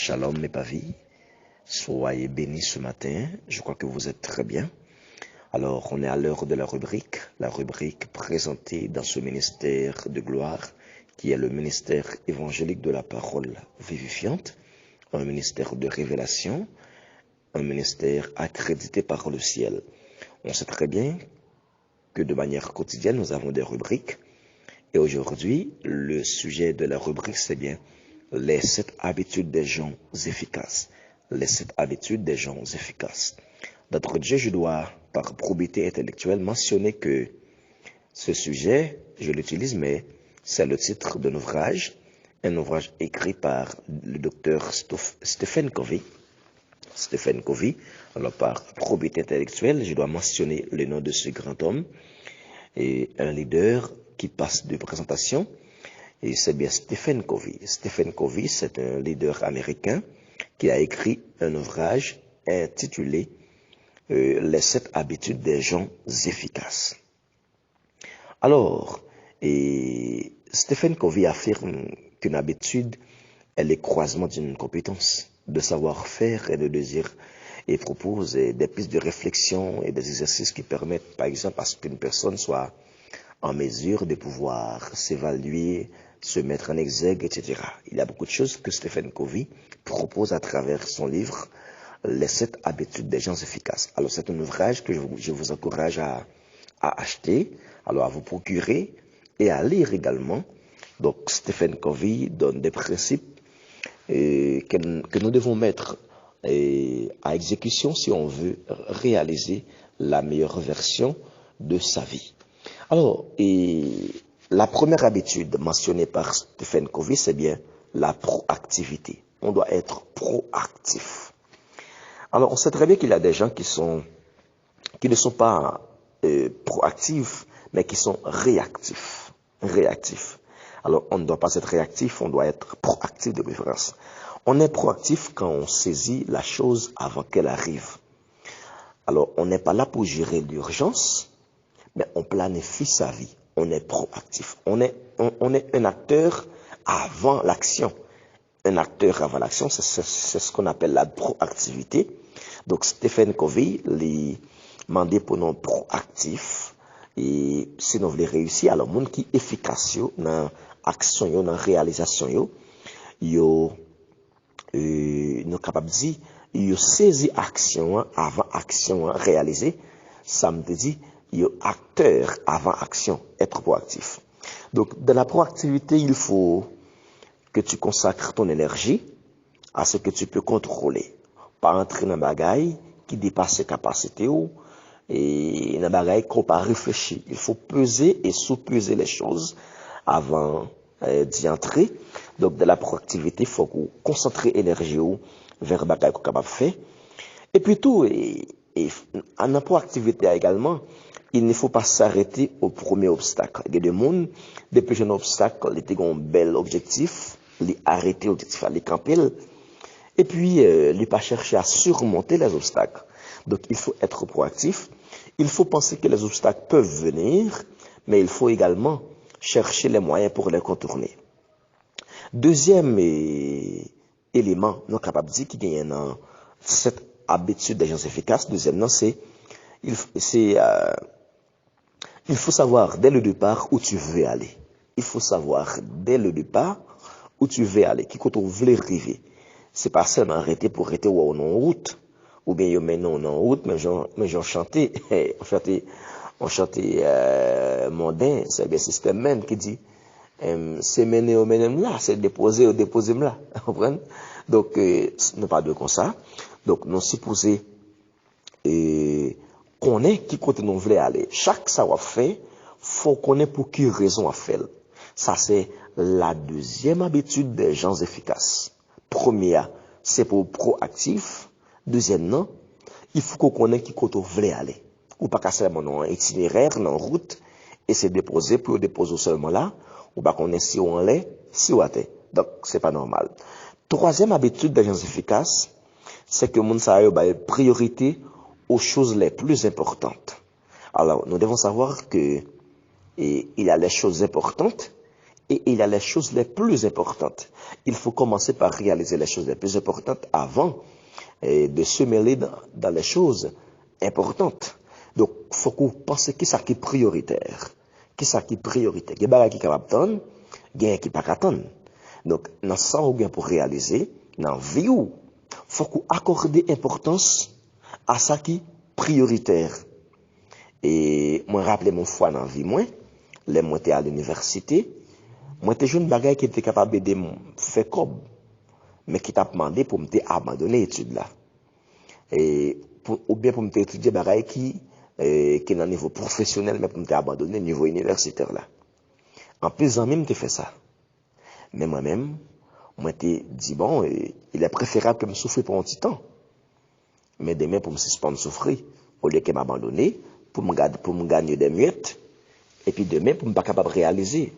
Shalom mes pavis, soyez bénis ce matin, je crois que vous êtes très bien. Alors on est à l'heure de la rubrique présentée dans ce ministère de gloire qui est le ministère évangélique de la parole vivifiante, un ministère de révélation, un ministère accrédité par le ciel. On sait très bien que de manière quotidienne nous avons des rubriques et aujourd'hui le sujet de la rubrique c'est bien les 7 habitudes des gens efficaces. Les 7 habitudes des gens efficaces. D'entre Dieu, je dois, par probité intellectuelle, mentionner que ce sujet, je l'utilise, mais c'est le titre d'un ouvrage, un ouvrage écrit par le docteur Stephen Covey. Stephen Covey, alors par probité intellectuelle, je dois mentionner le nom de ce grand homme et un leader qui passe de présentation. Et c'est bien Stephen Covey. Stephen Covey, c'est un leader américain qui a écrit un ouvrage intitulé Les 7 habitudes des gens efficaces. Alors, Stephen Covey affirme qu'une habitude est le croisement d'une compétence, de savoir-faire et de désir, et propose des pistes de réflexion et des exercices qui permettent, par exemple, à ce qu'une personne soit en mesure de pouvoir s'évaluer, se mettre en exergue, etc. Il y a beaucoup de choses que Stephen Covey propose à travers son livre Les 7 habitudes des gens efficaces. Alors c'est un ouvrage que je vous encourage à acheter, alors à vous procurer et à lire également. Donc Stephen Covey donne des principes que nous devons mettre à exécution si on veut réaliser la meilleure version de sa vie. Alors, la première habitude mentionnée par Stephen Covey, c'est bien la proactivité. On doit être proactif. Alors, on sait très bien qu'il y a des gens qui ne sont pas proactifs, mais qui sont réactifs. Alors, on ne doit pas être réactif, on doit être proactif de préférence. On est proactif quand on saisit la chose avant qu'elle arrive. Alors, on n'est pas là pour gérer l'urgence, mais on planifie sa vie. On est proactif. On est un acteur avant l'action. Un acteur avant l'action, c'est ce qu'on appelle la proactivité. Donc, Stephen Covey, les mandé pour nous proactif. Et si nous voulons réussir, alors, monde qui est efficace dans l'action, dans la réalisation, nous capable de dire, yo saisi action avant action réalisée. Ça me dit, yo acteur avant action, être proactif. Donc, dans la proactivité, il faut que tu consacres ton énergie à ce que tu peux contrôler. Pas entrer dans bagaille qui dépasse ses capacités ou, et dans bagaille qu'on pas réfléchir. Il faut peser et sous-peser les choses avant d'y entrer. Donc, dans la proactivité, il faut concentrer l'énergie vers bagaille qu'on est capable de faire. Et puis tout, en la proactivité également, il ne faut pas s'arrêter au premier obstacle. Il y a des gens, depuis un obstacle, ils ont un bel objectif, ils arrêter l'objectif, ils camper, et puis ils pas chercher à surmonter les obstacles. Donc il faut être proactif. Il faut penser que les obstacles peuvent venir, mais il faut également chercher les moyens pour les contourner. Deuxième élément, nous sommes capables de dire qu'il y a cette habitude des gens efficaces. Deuxièmement, il faut savoir dès le départ où tu veux aller. Il faut savoir dès le départ où tu veux aller, qui côté vous voulez arriver. C'est pas seulement arrêter pour arrêter où on est en route, ou bien maintenant on est en route, mais j'en chantais, on chantait mondain, c'est le système même qui dit c'est mener au menem là, c'est déposer au déposer là, comprenez? Donc nous pas de comme ça. Donc nous supposons qu'on est qui côté nous voulons aller. Chaque savoir-faire, faut qu'on ait pour qui raison à faire. Ça c'est la deuxième habitude des gens efficaces. Première, c'est pour proactif. Deuxièmement, il faut qu'on connaisse qui côté nous voulons aller. Ou pas qu'à seulement dans un itinéraire, dans une route, et c'est déposer pour déposer seulement là, ou pas qu'on est si on l'est, si on est. Donc c'est pas normal. Troisième habitude des gens efficaces, c'est que moun sa yo ba priorité aux choses les plus importantes. Alors, nous devons savoir que il y a les choses importantes Et il y a les choses les plus importantes. Il faut commencer par réaliser les choses les plus importantes avant de se mêler dans les choses importantes. Donc, il faut qu'on pense qui ça qui est prioritaire. Qui ça qui est prioritaire. Il y a des choses qui sont capables d'attendre, il y a des qui ne sont pas attendre. Donc, dans ça, on pour réaliser, dans la vie, il faut qu'on accorde importance à ça qui est prioritaire. Et moi, rappelez mon foi dans la vie, moi, les moi à l'université, moi, j'étais jeune bagage qui était capable de faire comme, mais qui t'a demandé pour me abandonner l'étude là. Ou bien pour me étudier bagage qui est dans le niveau professionnel, mais pour me abandonner le niveau universitaire là. En plus, en même, fait ça. Mais moi-même, moi, t'ai dit, bon, il est préférable que je me souffre pour un petit temps. Mais demain, pour me suspendre souffrir, au lieu que m'abandonner, pour me gagner des miettes, et puis demain, pour me pas capable de réaliser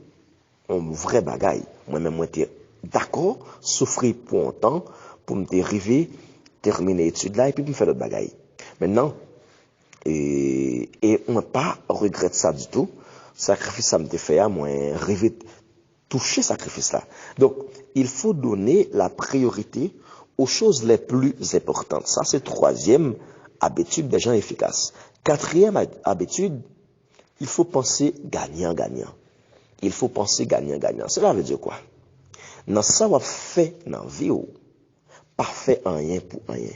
un vrai bagaille. Moi-même, moi, t'ai d'accord, souffrir pour un temps, pour me arriver, terminer l'étude là, et puis me faire l'autre bagaille. Maintenant, et on n'a pas regrette ça du tout. Sacrifice, ça me fait à moi, rêver, toucher sacrifice là. Donc, il faut donner la priorité aux choses les plus importantes. Ça, c'est troisième habitude des gens efficaces. Quatrième habitude, il faut penser gagnant-gagnant. Il faut penser gagnant-gagnant. Cela veut dire quoi? Dans ça, on fait dans la vie, pas fait rien pour rien.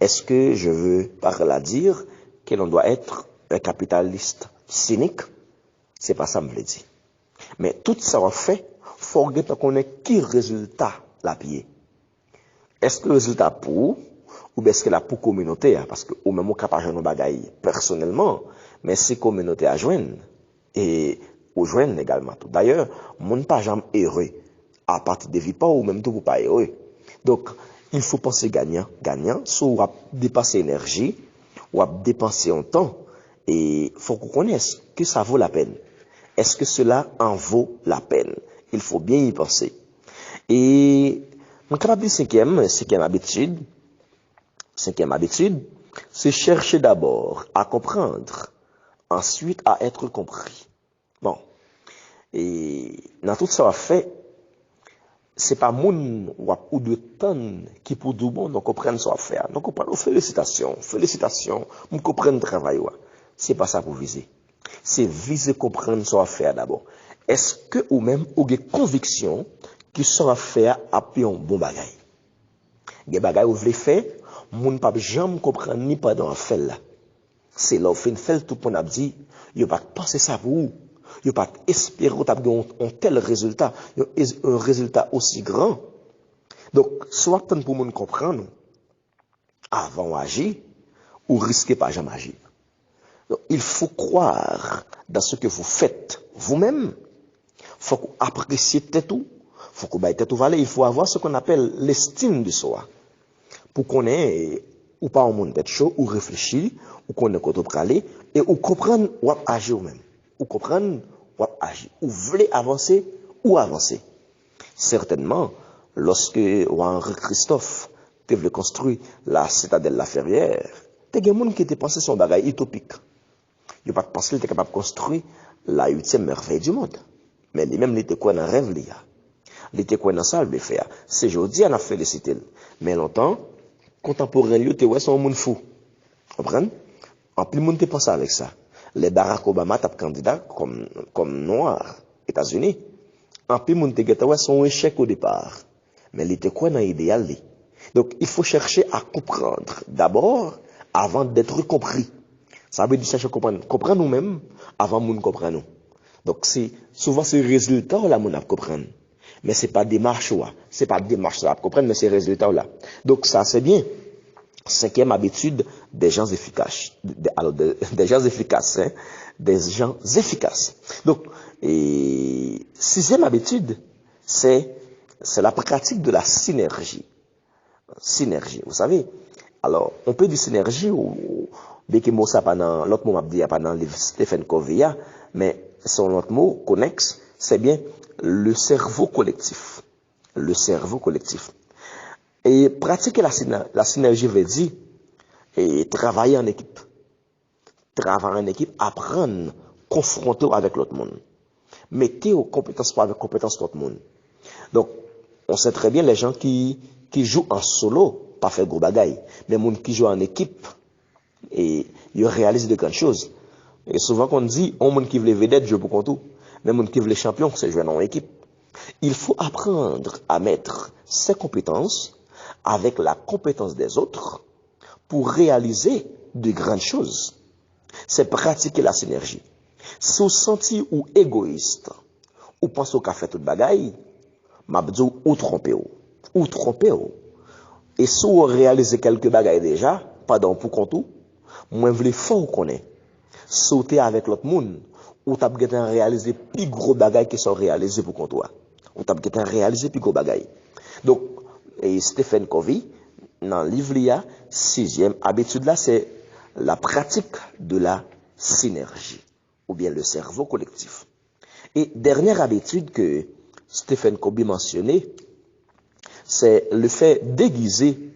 Est-ce que je veux par là dire que l'on doit être un capitaliste cynique? C'est pas ça, me le dit. Mais tout ça, on fait, faut qu'on ait qui résultat la pied. Est-ce que le résultat pour, ou bien est-ce que la pour communauté, parce que au même cas, pas joindre bagaille personnellement, mais c'est communauté à joindre, et au joindre également tout. D'ailleurs, mon pas jamais heureux, à partir de vie pas, ou même tout pour pas heureux. Donc, il faut penser gagnant, soit on va dépenser énergie, ou à dépenser en temps, et faut qu'on connaisse que ça vaut la peine. Est-ce que cela en vaut la peine? Il faut bien y penser. Et, mon capable de cinquième habitude, c'est chercher d'abord à comprendre, ensuite à être compris. Bon. Et, dans tout ça fait, c'est pas moun ou de tonnes qui pour du bon, donc comprendre ça faire. Donc, félicitations, nous comprendre le travail, c'est pas ça pour viser. C'est viser comprendre ça faire d'abord. Est-ce que ou même ou des convictions qui sont à faire après un bon bagay? Des bagay ou vle faire, moun pas jamais comprendre ni pendant faire là. C'est là où fait tout le monde a dit, yo pas penser ça pour vous. Yo pas espérer un tel résultat, un résultat aussi grand. Donc, soit pour moun comprendre avant d'agir ou risquer pas jamais agir. Donc, il faut croire dans ce que vous faites vous-même. Il faut apprécier tout. Il faut qu'on baille tout valer. Il faut avoir ce qu'on appelle l'estime de soi. Pour qu'on ait, ou pas en monde d'être chaud, ou réfléchir, ou qu'on ait côté pour aller, et ou comprendre ou agir vous-même. Ou comprendre ou agir. Ou voulez avancer, ou avancer. Certainement, lorsque Henri Christophe devait construire la citadelle La Ferrière, il y a des gens qui étaient pensés son bagage utopique. Il n'y a pas de pensée qu'il était capable de construire la 8e merveille du monde. Mais lui-même, il était quoi dans le rêve, il était quoi dans ça, le faire. C'est aujourd'hui, on a félicité. Mais longtemps, contemporain, il était son monde fou. Vous comprenez? En plus, le monde était pensé avec ça. Les Barack Obama, top candidat, comme noir, États-Unis. En plus, le monde était son échec au départ. Mais il était quoi dans l'idéal, Donc, il faut chercher à comprendre d'abord, avant d'être compris. Ça veut dire chercher à comprendre nous-mêmes avant de comprendre nous. Donc, c'est souvent ce résultat là, on comprendre. Mais c'est pas démarche là. C'est pas démarche là à comprendre, mais c'est résultat là. Donc, ça, c'est bien. Cinquième habitude des gens efficaces. Des gens efficaces, hein. Des gens efficaces. Donc, et sixième habitude, c'est la pratique de la synergie. Synergie, vous savez. Alors, on peut dire synergie ou bien que mot ça pendant l'autre mot m'a dit pendant le Stephen Covey, mais son autre mot connexe, c'est bien le cerveau collectif. Le cerveau collectif. Et pratiquer la synergie veut dire et travailler en équipe. Travailler en équipe, apprendre, confronter avec l'autre monde. Mettez aux compétences pas avec compétences tout le monde. Donc, on sait très bien les gens qui jouent en solo, pas faire gros bagaille. Mais les gens qui jouent en équipe, et ils réalisent de grandes choses. Et souvent, qu'on dit, on monde qui veut les vedettes, joue pour compte. Mais les gens qui veulent les champions, c'est jouer en équipe. Il faut apprendre à mettre ses compétences avec la compétence des autres pour réaliser de grandes choses. C'est pratiquer la synergie. Si vous sentez ou égoïste, ou pensez qu'à faire toute bagaille, m'abdou ou trompez ou trompez ou. Et si vous réalisez quelques bagailles déjà, pardon pour compte, moi je veux fort qu'on est. Sauter avec l'autre monde, ou t'as besoin réaliser plus gros bagailles qui sont réalisés pour compte toi. Ou t'as besoin réaliser plus gros bagailles. Donc, et Stephen Covey, dans le livre, il y a sixième habitude là, c'est la pratique de la synergie, ou bien le cerveau collectif. Et dernière habitude que Stephen Covey mentionnait, c'est le fait d'aiguiser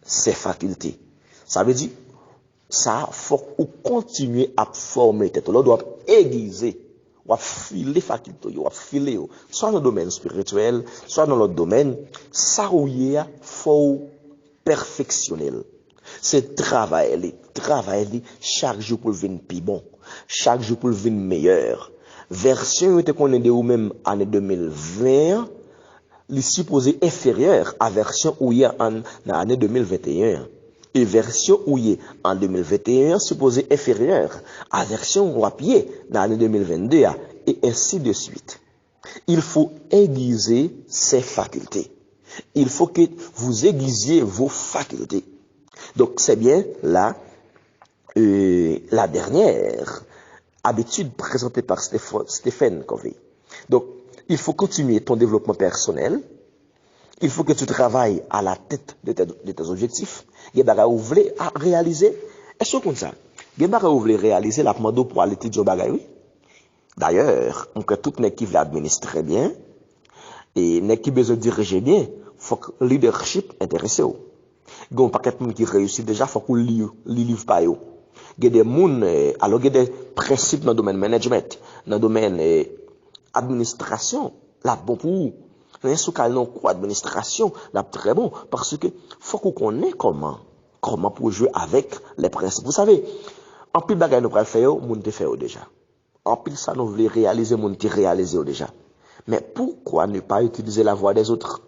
ses facultés. Ça veut dire, ça, faut continuer à former tête. On doit aiguiser, ou filer facultés, ou filer, soit dans le domaine spirituel, soit dans l'autre domaine, ça ou y a, faut perfectionner. C'est travailler chaque jour pour le venir plus bon, chaque jour pour le venir meilleur. Version que qu'on est de ou même année 2020, il est supposé inférieur à version où il y a en année 2021. Et version où il est en 2021 supposé inférieur à version rapier dans l'année 2022 et ainsi de suite. Il faut aiguiser ses facultés. Il faut que vous aiguisiez vos facultés. Donc c'est bien là la dernière habitude présentée par Stephen Covey. Donc il faut continuer ton développement personnel. Il faut que tu travailles à la tête de tes objectifs. Il y a des choses que vous voulez réaliser. Est-ce que comme ça? Il y a des choses que vous voulez réaliser la demande pour aller étudier au bagay, oui. D'ailleurs, on peut tout n'est qui veut administrer bien et n'est qui besoin de diriger bien, faut que le leadership intéresse vous. Il y a un paquet de monde qui réussit déjà, faut qu'on livre pas yo. Il y a des monde alors il y a des principes dans le domaine management, dans le domaine administration, là bon pour vous. Mais sous non quoi administration, là très bon parce que faut qu'on connaisse comment pour jouer avec les principes. Vous savez, en pile bagay nous pral faire yo, moun te fait déjà. En pile ça nous voulons réaliser, moun te réaliser déjà. Mais pourquoi ne pas utiliser la voix des autres?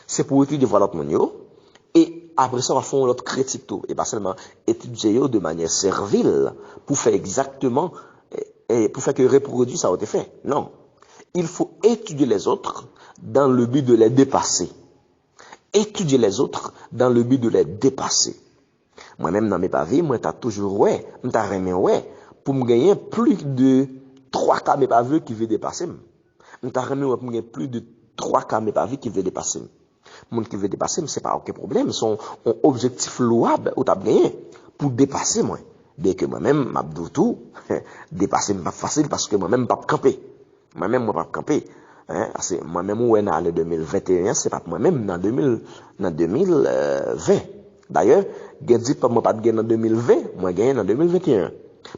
C'est pour utiliser la voix de l'autre monde et après ça on va faire l'autre critique tout et pas seulement étudier de manière servile pour faire exactement et pour faire que reproduire ça a été fait. Non. Il faut étudier les autres dans le but de les dépasser. Étudier les autres dans le but de les dépasser. Moi-même, dans mes pavés, moi, t'as toujours, m't'a remis, pour me gagner plus de 3 cas mes pavés qui veulent dépasser. M't'a remis, pour me gagner plus de 3 cas mes pavés qui veulent dépasser. Mon qui veut dépasser, c'est pas aucun problème. Son objectif louable, ou t'as gagné, pour dépasser, moi. Bien que moi-même, m'abdou tout, dépasser pas facile parce que moi-même, pas camper. Moi-même, moi, pas camper. Hein, moi-même, où est dans l'année 2021, c'est pas moi-même dans 2020. D'ailleurs, je dis pas moi pas de gagner en 2020, moi gagner en 2021.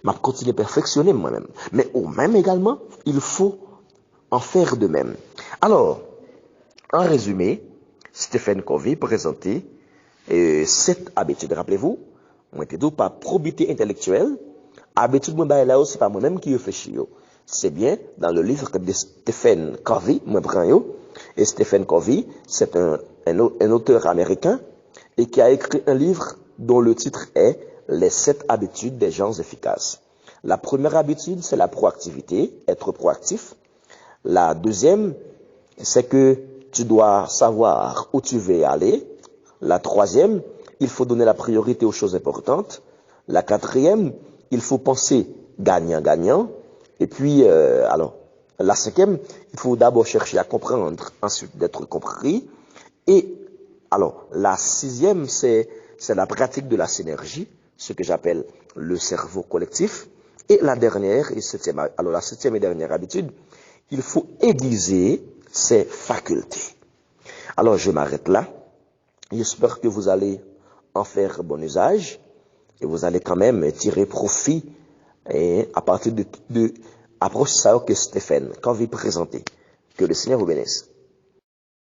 Je continue à perfectionner moi-même. Mais au même également, il faut en faire de même. Alors, en résumé, Stephen Covey présentait 7 habitudes. Rappelez-vous, moi je dis pas probité intellectuelle. Habitude moi là c'est pas moi-même qui réfléchis. C'est bien dans le livre de Stephen Covey, moi prends yo. Et Stephen Covey, c'est un auteur américain et qui a écrit un livre dont le titre est Les 7 habitudes des gens efficaces. La première habitude, c'est la proactivité, être proactif. La deuxième, c'est que tu dois savoir où tu veux aller. La troisième, il faut donner la priorité aux choses importantes. La quatrième, il faut penser gagnant-gagnant. Et puis, la cinquième, il faut d'abord chercher à comprendre, ensuite d'être compris. Et alors, la sixième, c'est la pratique de la synergie, ce que j'appelle le cerveau collectif. Et la dernière, la septième et dernière habitude, il faut aiguiser ses facultés. Alors, je m'arrête là. J'espère que vous allez en faire bon usage et vous allez quand même tirer profit à partir de approche ça que Stephen Covey présentait. Que le Seigneur vous bénisse.